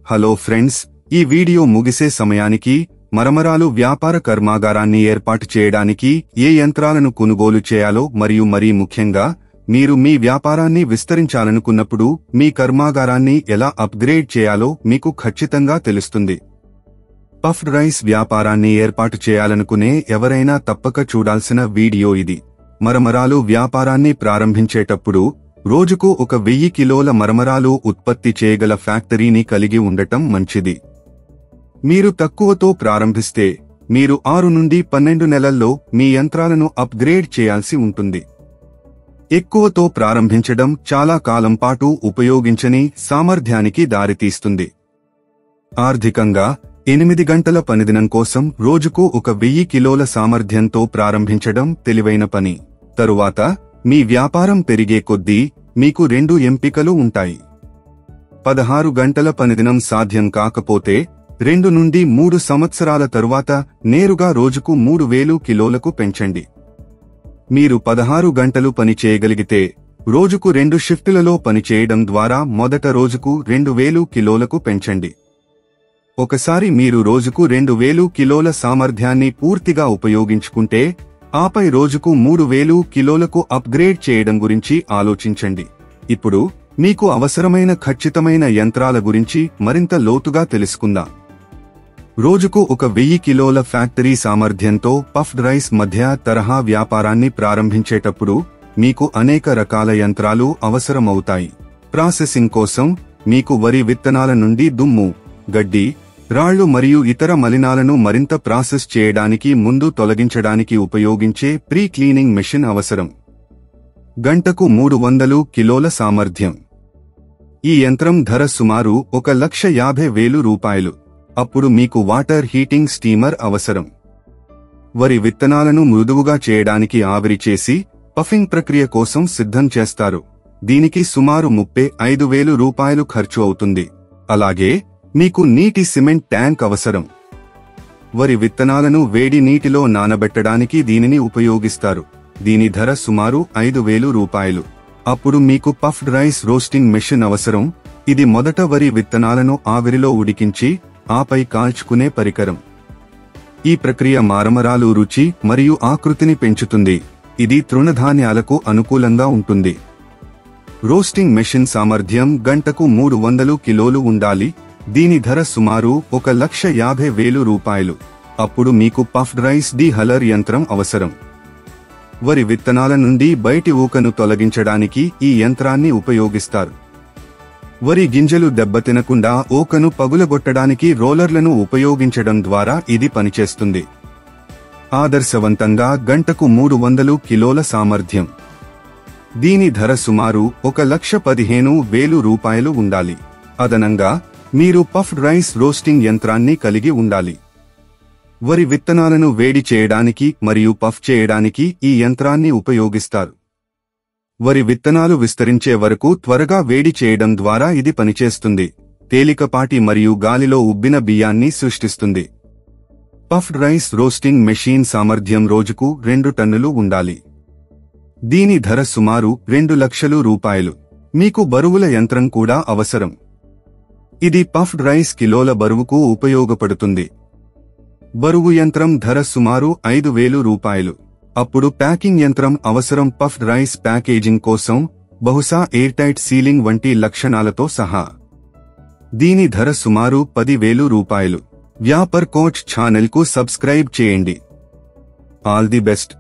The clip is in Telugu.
హలో ఫ్రెండ్స్, ఈ వీడియో ముగిసే సమయానికి మరమరాలు వ్యాపార కర్మాగారాన్ని ఏర్పాటు చేయడానికి ఏ యంత్రాలను కొనుగోలు చేయాలో మరియు మరీ ముఖ్యంగా మీరు మీ వ్యాపారాన్ని విస్తరించాలనుకున్నప్పుడు మీ కర్మాగారాన్ని ఎలా అప్గ్రేడ్ చేయాలో మీకు ఖచ్చితంగా తెలుస్తుంది. పఫ్డ్ రైస్ వ్యాపారాన్ని ఏర్పాటు చేయాలనుకునే ఎవరైనా తప్పక చూడాల్సిన వీడియో ఇది. మరమరాలు వ్యాపారాన్ని ప్రారంభించేటప్పుడు రోజుకు 1000 కిలోల మరమరాలు ఉత్పత్తి చేయగల ఫ్యాక్టరీని కలిగి ఉండటం మంచిది. మీరు తక్కువతో ప్రారంభిస్తే మీరు 6 నుండి 12 నెలల్లో మీ యంత్రాలను అప్గ్రేడ్ చేయాల్సి ఉంటుంది. ఎక్కువతో ప్రారంభించడం చాలా కాలం పాటు ఉపయోగించని సామర్థ్యానికి దారితీస్తుంది. ఆర్థికంగా 8 గంటల పనిదినం కోసం రోజుకు 1000 కిలోల సామర్థ్యంతో ప్రారంభించడం తెలివైన పని. తరువాత మీ వ్యాపారం పెరిగే కొద్దీ మీకు 2 ఎంపికలు ఉంటాయి. 16 గంటల పనిదినం సాధ్యం కాకపోతే 2 నుండి 3 సంవత్సరాల తరువాత నేరుగా రోజుకు 3000 కిలోలకు పెంచండి. మీరు 16 గంటలు పని చేయగలిగితే రోజుకు 2 షిఫ్టులలో పనిచేయడం ద్వారా మొదట రోజుకు 2000 కిలోలకు పెంచండి. ఒకసారి మీరు రోజుకు 2000 కిలోల సామర్థ్యాన్ని పూర్తిగా ఉపయోగించుకుంటే ఆపై రోజుకు 3000 కిలోలకు అప్గ్రేడ్ చేయడం గురించి ఆలోచించండి. ఇప్పుడు మీకు అవసరమైన ఖచ్చితమైన యంత్రాల గురించి మరింత లోతుగా తెలుసుకుందాం. రోజుకు 1000 కిలోల ఫ్యాక్టరీ సామర్థ్యంతో పఫ్డ్ రైస్ మధ్య తరహా వ్యాపారాన్ని ప్రారంభించేటప్పుడు మీకు అనేక రకాల యంత్రాలు అవసరమవుతాయి. ప్రాసెసింగ్ కోసం మీకు వరి విత్తనాల నుండి దుమ్ము, గడ్డి, రాళ్లు మరియు ఇతర మలినాలను మరింత ప్రాసెస్ చేయడానికి ముందు తొలగించడానికి ఉపయోగించే ప్రీ క్లీనింగ్ మెషిన్ అవసరం. గంటకు 300 కిలోల సామర్థ్యం. ఈ యంత్రం ధర సుమారు 1,50,000 రూపాయలు. అప్పుడు మీకు వాటర్ హీటింగ్ స్టీమర్ అవసరం. వరి విత్తనాలను మృదువుగా చేయడానికి ఆవిరి చేసి పఫింగ్ ప్రక్రియ కోసం సిద్ధం చేస్తారు. దీనికి సుమారు 35,000 రూపాయలు ఖర్చు అవుతుంది. అలాగే మీకు నీటి సిమెంట్ ట్యాంక్ అవసరం. వరి విత్తనాలను వేడి నీటిలో నానబెట్టడానికి దీనిని ఉపయోగిస్తారు. దీని ధర సుమారు 5,000 రూపాయలు. అప్పుడు మీకు పఫ్డ్ రైస్ రోస్టింగ్ మెషిన్ అవసరం. ఇది మొదట వరి విత్తనాలను ఆవిరిలో ఉడికించి ఆపై కాల్చుకునే పరికరం. ఈ ప్రక్రియ మరమరాలు రుచి మరియు ఆకృతిని పెంచుతుంది. ఇది తృణధాన్యాలకు అనుకూలంగా ఉంటుంది. రోస్టింగ్ మెషిన్ సామర్థ్యం గంటకు 300 కిలోలు ఉండాలి. దీని ధర సుమారు 1,50,000 రూపాయలు. అప్పుడు మీకు పఫ్డ్ రైస్ డీహల్లర్ యంత్రం అవసరం. వరి విత్తనాల నుండి బయటి ఊకను తొలగించడానికి ఈ యంత్రాన్ని ఉపయోగిస్తారు. వరి గింజలు దెబ్బతినకుండా ఊకను పగులగొట్టడానికి రోలర్లను ఉపయోగించడం ద్వారా ఇది పనిచేస్తుంది. ఆదర్శవంతంగా గంటకు 300 కిలోల సామర్థ్యం. దీని ధర సుమారు 1,15,000 రూపాయలు ఉండాలి. అదనంగా మీరు పఫ్డ్ రైస్ రోస్టింగ్ యంత్రాన్ని కలిగి ఉండాలి. వరి విత్తనాలను వేడి చేయడానికి మరియు పఫ్ చేయడానికి ఈ యంత్రాన్ని ఉపయోగిస్తారు. వరి విత్తనాలు విస్తరించే వరకు త్వరగా వేడి చేయడం ద్వారా ఇది పనిచేస్తుంది. తేలికపాటి మరియు గాలిలో ఉబ్బిన బియ్యాన్ని సృష్టిస్తుంది. పఫ్డ్ రైస్ రోస్టింగ్ మెషీన్ సామర్థ్యం రోజుకు 2 టన్నులు ఉండాలి. దీని ధర సుమారు 2,00,000 రూపాయలు. మీకు బరువుల యంత్రం కూడా అవసరం. ఇది పఫ్డ్ రైస్ కిలోల బరువుకు ఉపయోగపడుతుంది. బరువు యంత్రం ధర సుమారు 5,000 రూపాయలు. అప్పుడు ప్యాకింగ్ యంత్రం అవసరం. పఫ్డ్ రైస్ ప్యాకేజింగ్ కోసం బహుశా ఎయిర్ టైట్ సీలింగ్ వంటి లక్షణాలతో సహా. దీని ధర సుమారు 10,000 రూపాయలు. వ్యాపార్ కోచ్ ఛానల్ కు సబ్స్క్రైబ్ చేయండి. All the best.